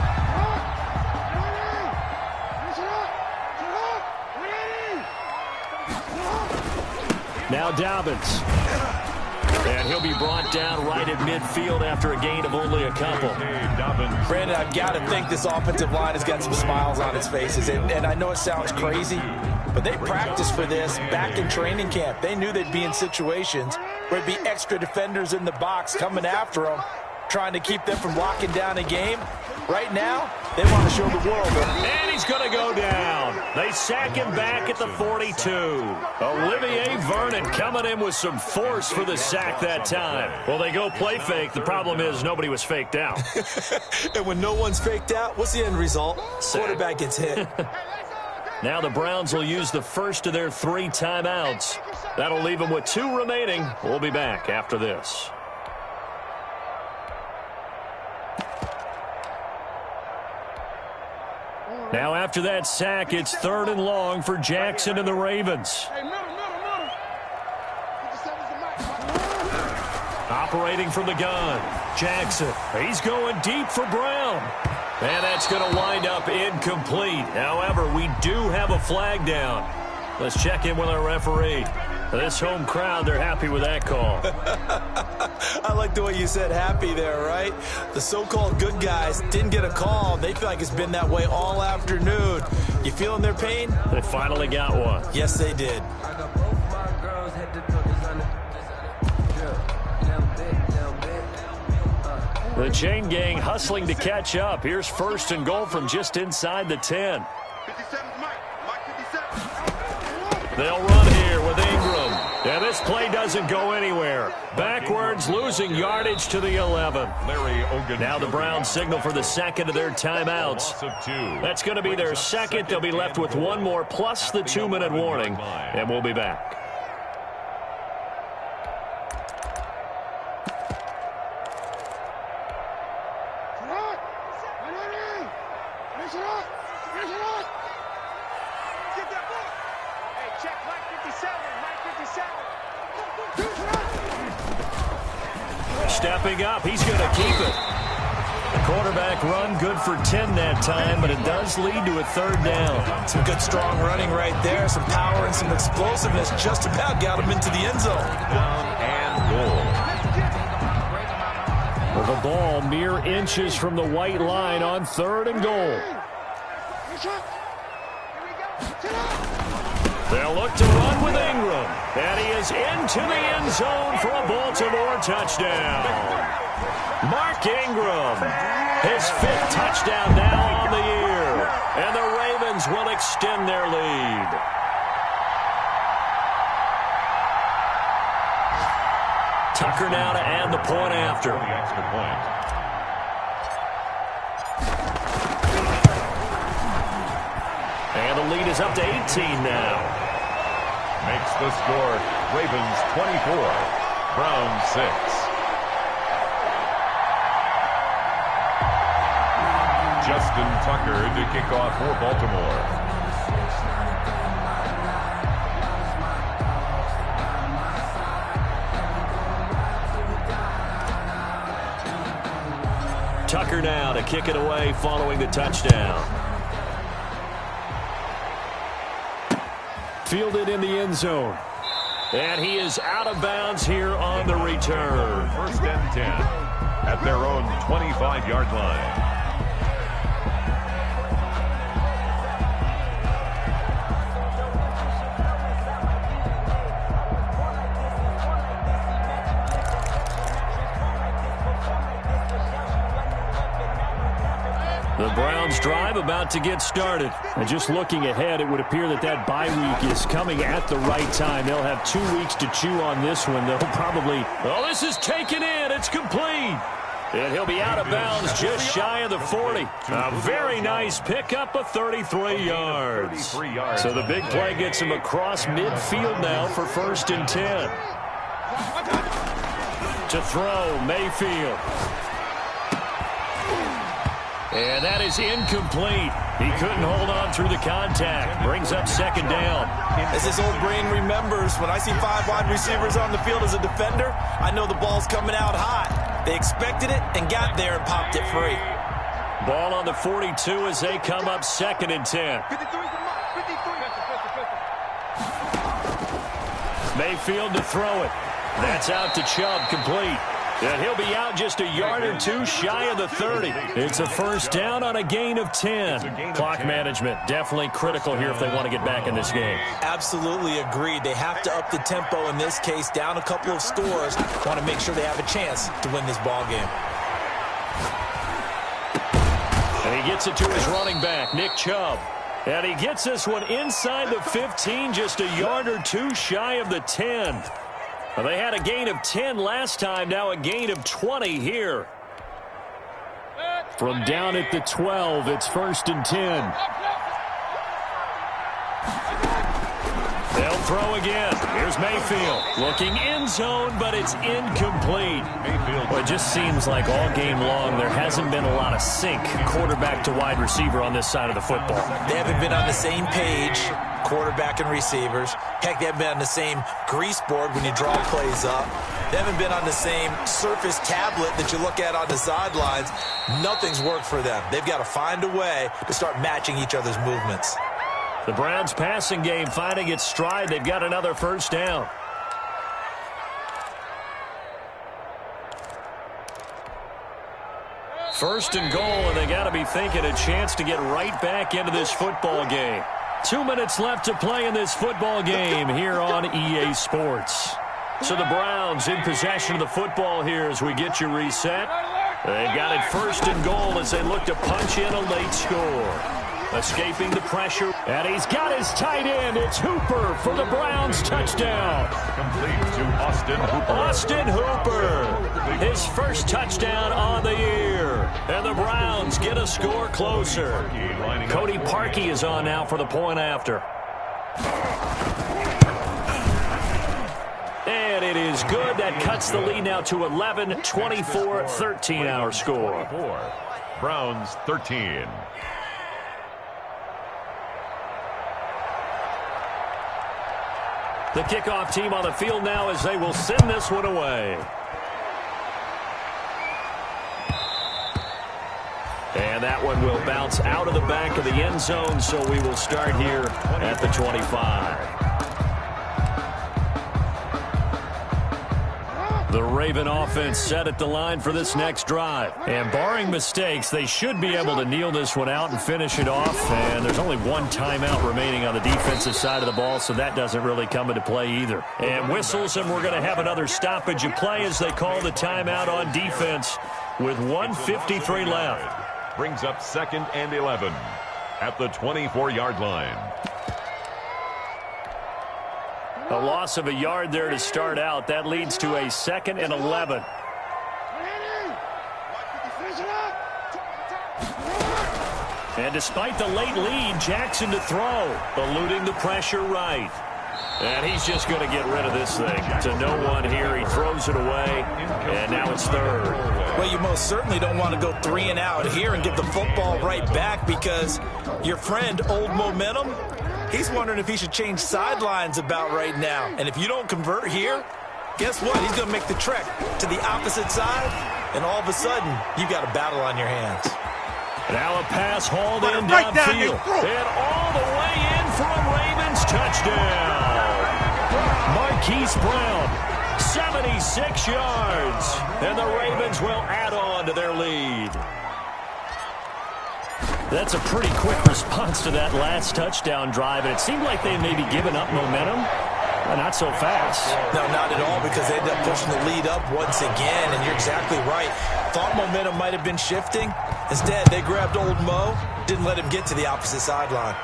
Now Dobbins. And he'll be brought down right at midfield after a gain of only a couple. Brandon, I've got to think this offensive line has got some smiles on its faces. And I know it sounds crazy, but they practiced for this back in training camp. They knew they'd be in situations where there'd be extra defenders in the box coming after them, trying to keep them from locking down a game. Right now, they want to show the world. And he's going to go down. They sack him back at the 42. Olivier Vernon coming in with some force for the sack that time. Well, they go play fake. The problem is nobody was faked out. And when no one's faked out, what's the end result? Quarterback gets hit. Now the Browns will use the first of their 3 timeouts. That'll leave them with 2 remaining. We'll be back after this. Now after that sack, it's 3rd and long for Jackson and the Ravens. Operating from the gun, Jackson. He's going deep for Brown. And that's going to wind up incomplete. However, we do have a flag down. Let's check in with our referee. This home crowd, they're happy with that call. I like the way you said happy there, right? The so-called good guys didn't get a call. They feel like it's been that way all afternoon. You feeling their pain? They finally got one. Yes, they did. The chain gang hustling to catch up. Here's 1st and goal from just inside the 10. They'll run here with Ingram. And this play doesn't go anywhere. Backwards, losing yardage to the 11. Now the Browns signal for the 2nd of their timeouts. That's going to be their 2nd. They'll be left with 1 more plus the 2-minute warning. And we'll be back. Stepping up, he's going to keep it. The quarterback run good for 10 that time, but it does lead to a 3rd down. Some good strong running right there, some power and some explosiveness. Just about got him into the end zone. Down and goal. With the ball mere inches from the white line on 3rd and goal. They'll look to run with Ingram. And he is into the end zone for a Baltimore touchdown. Mark Ingram, his 5th touchdown now on the year. And the Ravens will extend their lead. Tucker now to add the point after. The extra point. And the lead is up to 18 now. Makes the score Ravens 24, Browns 6. Justin Tucker to kick off for Baltimore. Tucker now to kick it away following the touchdown. Fielded in the end zone. And he is out of bounds here on the return. First and 10 at their own 25-yard line. The Browns drive about to get started. And just looking ahead, it would appear that bye week is coming at the right time. They'll have 2 weeks to chew on this one. They'll probably... Oh, this is taken in. It's complete. And he'll be out of bounds just shy of the 40. A very nice pickup of 33 yards. So the big play gets him across midfield now for first and 10. To throw, Mayfield. And that is incomplete. He couldn't hold on through the contact. Brings up second down. As his old brain remembers, when I see 5 wide receivers on the field as a defender, I know the ball's coming out hot. They expected it and got there and popped it free. Ball on the 42 as they come up second and 10. Mayfield to throw it. That's out to Chubb, complete. And he'll be out just a yard or two shy of the 30. It's a first down on a gain of 10. Clock management definitely critical here if they want to get back in this game. Absolutely agreed. They have to up the tempo in this case, down a couple of scores. Want to make sure they have a chance to win this ball game. And he gets it to his running back, Nick Chubb. And he gets this one inside the 15, just a yard or two shy of the 10. Well, they had a gain of 10 last time, now a gain of 20 here. From down at the 12, it's first and 10. They'll throw again. Here's Mayfield. Looking end zone, but it's incomplete. Well, it just seems like all game long there hasn't been a lot of sync quarterback to wide receiver on this side of the football. They haven't been on the same page, quarterback and receivers. Heck, they haven't been on the same grease board when you draw plays up. They haven't been on the same surface tablet that you look at on the sidelines. Nothing's worked for them. They've got to find a way to start matching each other's movements. The Browns passing game finding its stride. They've got another first down. First and goal, and they got to be thinking a chance to get right back into this football game. 2 minutes left to play in this football game here on EA Sports. So the Browns in possession of the football here as we get you reset. They've got it first and goal as they look to punch in a late score. Escaping the pressure, and he's got his tight end. It's Hooper for the Browns touchdown. Complete to Austin Hooper. Austin Hooper, his first touchdown on the year. And the Browns get a score closer. Cody Parkey is on now for the point after. And it is good. That cuts the lead now to 11, 24-13 our score. Browns 13. The kickoff team on the field now as they will send this one away. And that one will bounce out of the back of the end zone, so we will start here at the 25. The Raven offense set at the line for this next drive. And barring mistakes, they should be able to kneel this one out and finish it off. And there's only one timeout remaining on the defensive side of the ball, so that doesn't really come into play either. And whistles, and we're going to have another stoppage of play as they call the timeout on defense with 1:53 left. Brings up second and 11 at the 24-yard line. A loss of a yard there to start out. That leads to a second and 11. And despite the late lead, Jackson to throw, eluding the pressure right. And he's just going to get rid of this thing. To no one here. He throws it away, and now it's third. Well, you most certainly don't want to go 3 and out here and give the football right back because your friend, Old Momentum, he's wondering if he should change sidelines about right now. And if you don't convert here, guess what? He's going to make the trek to the opposite side and all of a sudden, you got a battle on your hands. Now a pass hauled in downfield. And all the way in for a Ravens touchdown. Marquise Brown, 76 yards. And the Ravens will add on to their lead. That's a pretty quick response to that last touchdown drive. And it seemed like they may be giving up momentum. Not so fast. No, not at all, because they ended up pushing the lead up once again, and you're exactly right. Thought momentum might have been shifting. Instead, they grabbed old Mo, didn't let him get to the opposite sideline.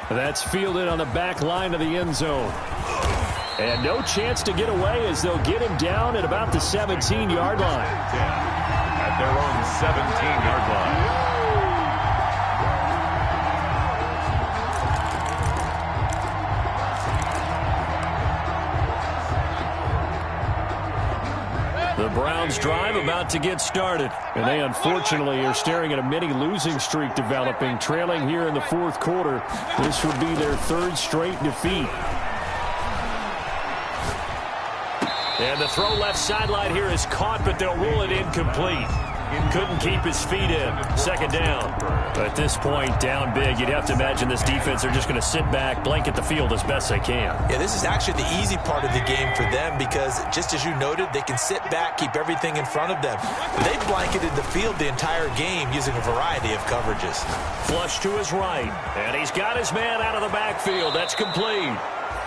That's fielded on the back line of the end zone. And no chance to get away as they'll get him down at about the 17-yard line. At their own 17-yard line. The Browns drive about to get started. And they unfortunately are staring at a mini losing streak developing, trailing here in the fourth quarter. This would be their third straight defeat. And the throw left sideline here is caught, but they'll rule it incomplete. Couldn't keep his feet in. Second down. At this point, down big, you'd have to imagine this defense are just going to sit back, blanket the field as best they can. Yeah, this is actually the easy part of the game for them because, just as you noted, they can sit back, keep everything in front of them. They've blanketed the field the entire game using a variety of coverages. Flush to his right, and he's got his man out of the backfield. That's complete.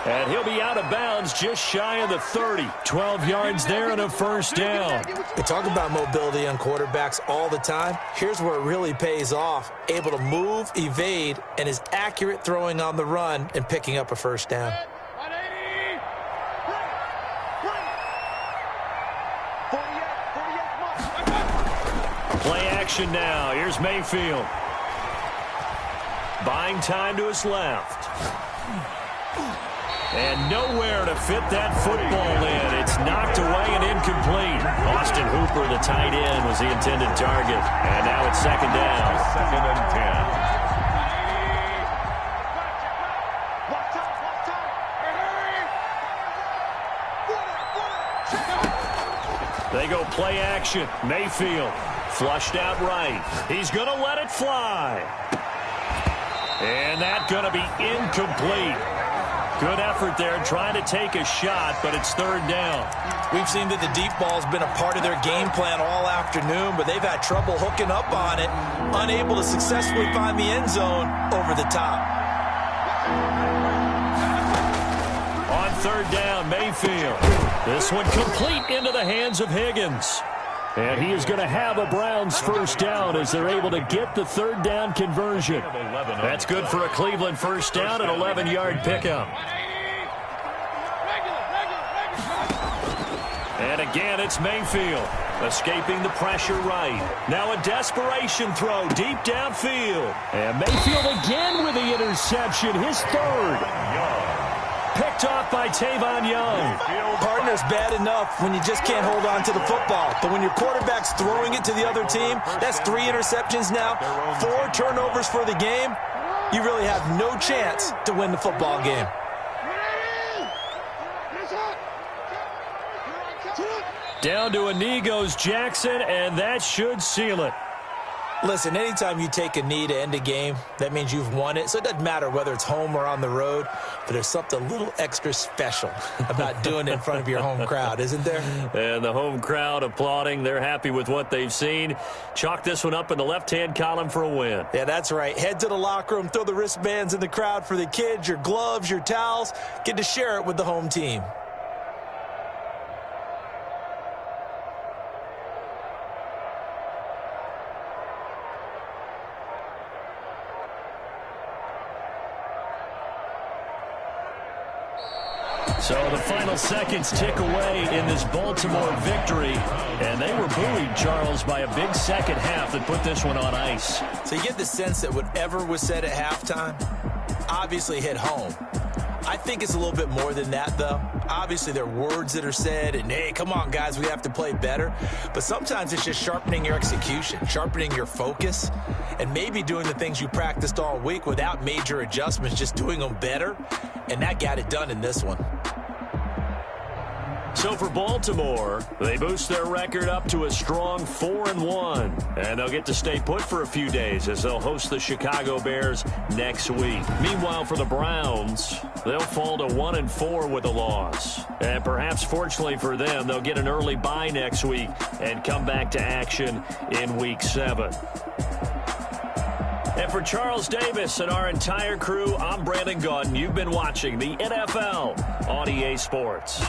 And he'll be out of bounds just shy of the 30. 12 yards there and a first down. We talk about mobility on quarterbacks all the time. Here's where it really pays off. Able to move, evade, and is accurate throwing on the run and picking up a first down. Play action now. Here's Mayfield. Buying time to his left. And nowhere to fit that football in. It's knocked away and incomplete. Austin Hooper, the tight end, was the intended target. And now it's second down. Second and 10. They go play action. Mayfield flushed out right. He's going to let it fly. And that's going to be incomplete. Good effort there trying to take a shot, but it's third down. We've seen that the deep ball's been a part of their game plan all afternoon, but they've had trouble hooking up on it, unable to successfully find the end zone over the top. On third down, Mayfield. This one complete into the hands of Higgins. And he is going to have a Browns first down as they're able to get the third down conversion. That's good for a Cleveland first down, an 11-yard pickup. And again, it's Mayfield escaping the pressure right. Now a desperation throw deep downfield. And Mayfield again with the interception, his third. Picked off by Tavon Young. Partner's bad enough when you just can't hold on to the football. But when your quarterback's throwing it to the other team, that's 3 interceptions now, 4 turnovers for the game. You really have no chance to win the football game. Down to a knee goes Jackson, and that should seal it. Listen, anytime you take a knee to end a game, that means you've won it. So it doesn't matter whether it's home or on the road, but there's something a little extra special about doing it in front of your home crowd, isn't there? And the home crowd applauding. They're happy with what they've seen. Chalk this one up in the left-hand column for a win. Yeah, that's right. Head to the locker room, throw the wristbands in the crowd for the kids, your gloves, your towels. Get to share it with the home team. So the final seconds tick away in this Baltimore victory. And they were buoyed, Charles, by a big second half that put this one on ice. So you get the sense that whatever was said at halftime obviously hit home. I think it's a little bit more than that, though. Obviously, there are words that are said, and, hey, come on, guys, we have to play better. But sometimes it's just sharpening your execution, sharpening your focus, and maybe doing the things you practiced all week without major adjustments, just doing them better. And that got it done in this one. So for Baltimore, they boost their record up to a strong 4-1. And they'll get to stay put for a few days as they'll host the Chicago Bears next week. Meanwhile, for the Browns, they'll fall to 1-4 with a loss. And perhaps fortunately for them, they'll get an early bye next week and come back to action in Week 7. And for Charles Davis and our entire crew, I'm Brandon Gaudin. You've been watching the NFL on EA Sports.